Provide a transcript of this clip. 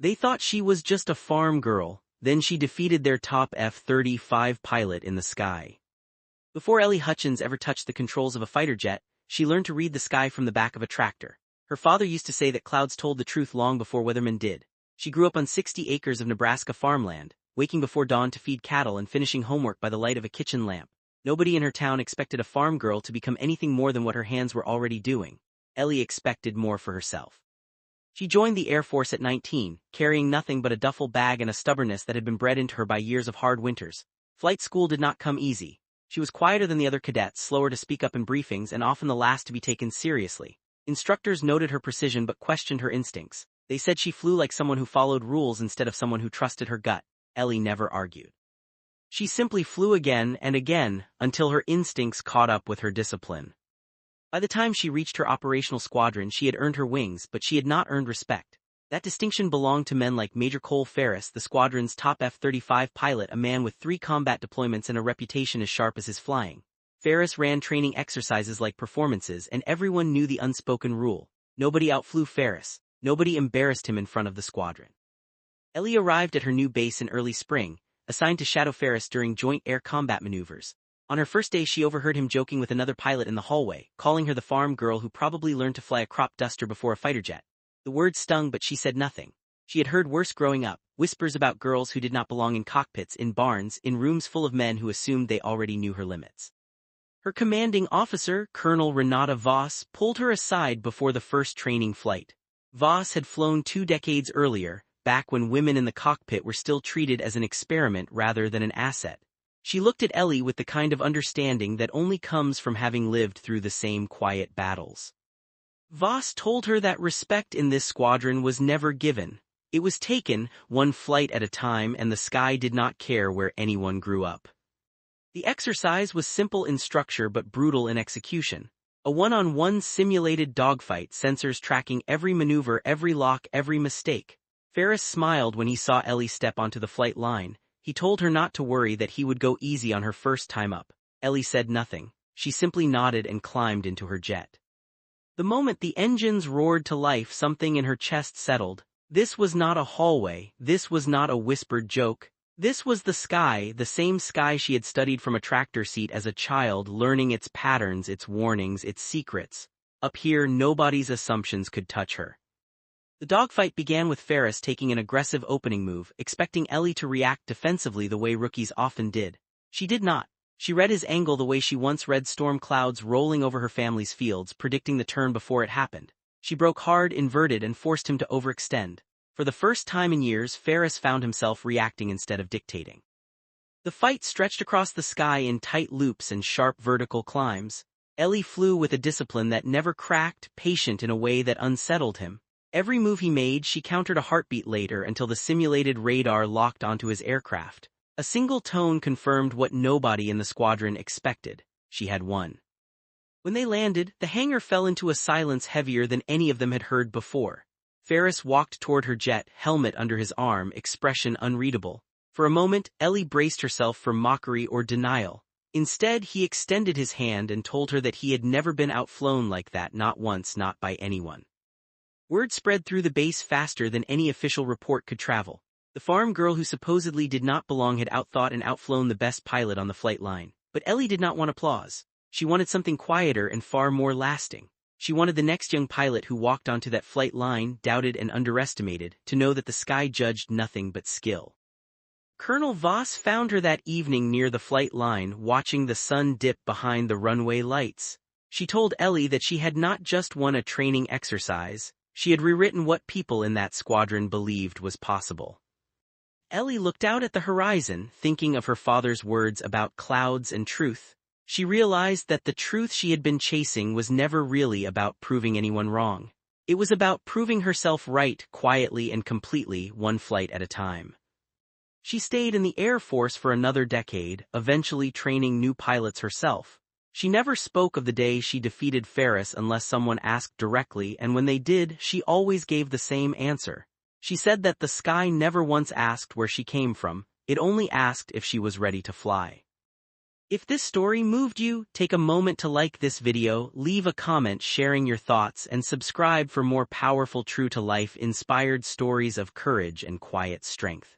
They thought she was just a farm girl, then she defeated their top F-35 pilot in the sky. Before Ellie Hutchins ever touched the controls of a fighter jet, she learned to read the sky from the back of a tractor. Her father used to say that clouds told the truth long before weathermen did. She grew up on 60 acres of Nebraska farmland, waking before dawn to feed cattle and finishing homework by the light of a kitchen lamp. Nobody in her town expected a farm girl to become anything more than what her hands were already doing. Ellie expected more for herself. She joined the Air Force at 19, carrying nothing but a duffel bag and a stubbornness that had been bred into her by years of hard winters. Flight school did not come easy. She was quieter than the other cadets, slower to speak up in briefings, and often the last to be taken seriously. Instructors noted her precision but questioned her instincts. They said she flew like someone who followed rules instead of someone who trusted her gut. Ellie never argued. She simply flew again and again until her instincts caught up with her discipline. By the time she reached her operational squadron, she had earned her wings, but she had not earned respect. That distinction belonged to men like Major Cole Ferris, the squadron's top F-35 pilot, a man with 3 combat deployments and a reputation as sharp as his flying. Ferris ran training exercises like performances, and everyone knew the unspoken rule. Nobody outflew Ferris. Nobody embarrassed him in front of the squadron. Ellie arrived at her new base in early spring, assigned to shadow Ferris during joint air combat maneuvers. On her first day, she overheard him joking with another pilot in the hallway, calling her the farm girl who probably learned to fly a crop duster before a fighter jet. The word stung, but she said nothing. She had heard worse growing up, whispers about girls who did not belong in cockpits, in barns, in rooms full of men who assumed they already knew her limits. Her commanding officer, Colonel Renata Voss, pulled her aside before the first training flight. Voss had flown 2 decades earlier, back when women in the cockpit were still treated as an experiment rather than an asset. She looked at Ellie with the kind of understanding that only comes from having lived through the same quiet battles. Voss told her that respect in this squadron was never given. It was taken, one flight at a time, and the sky did not care where anyone grew up. The exercise was simple in structure but brutal in execution. A one-on-one simulated dogfight, sensors tracking every maneuver, every lock, every mistake. Ferris smiled when he saw Ellie step onto the flight line. He told her not to worry, that he would go easy on her first time up. Ellie said nothing. She simply nodded and climbed into her jet. The moment the engines roared to life, something in her chest settled. This was not a hallway. This was not a whispered joke. This was the sky, the same sky she had studied from a tractor seat as a child, learning its patterns, its warnings, its secrets. Up here, nobody's assumptions could touch her. The dogfight began with Ferris taking an aggressive opening move, expecting Ellie to react defensively the way rookies often did. She did not. She read his angle the way she once read storm clouds rolling over her family's fields, predicting the turn before it happened. She broke hard, inverted, and forced him to overextend. For the first time in years, Ferris found himself reacting instead of dictating. The fight stretched across the sky in tight loops and sharp vertical climbs. Ellie flew with a discipline that never cracked, patient in a way that unsettled him. Every move he made, she countered a heartbeat later until the simulated radar locked onto his aircraft. A single tone confirmed what nobody in the squadron expected. She had won. When they landed, the hangar fell into a silence heavier than any of them had heard before. Ferris walked toward her jet, helmet under his arm, expression unreadable. For a moment, Ellie braced herself for mockery or denial. Instead, he extended his hand and told her that he had never been outflown like that, not once, not by anyone. Word spread through the base faster than any official report could travel. The farm girl who supposedly did not belong had outthought and outflown the best pilot on the flight line. But Ellie did not want applause. She wanted something quieter and far more lasting. She wanted the next young pilot who walked onto that flight line, doubted and underestimated, to know that the sky judged nothing but skill. Colonel Voss found her that evening near the flight line, watching the sun dip behind the runway lights. She told Ellie that she had not just won a training exercise, she had rewritten what people in that squadron believed was possible. Ellie looked out at the horizon, thinking of her father's words about clouds and truth. She realized that the truth she had been chasing was never really about proving anyone wrong. It was about proving herself right, quietly and completely, one flight at a time. She stayed in the Air Force for another decade, eventually training new pilots herself. She never spoke of the day she defeated Ferris unless someone asked directly, and when they did, she always gave the same answer. She said that the sky never once asked where she came from, it only asked if she was ready to fly. If this story moved you, take a moment to like this video, leave a comment sharing your thoughts, and subscribe for more powerful true-to-life inspired stories of courage and quiet strength.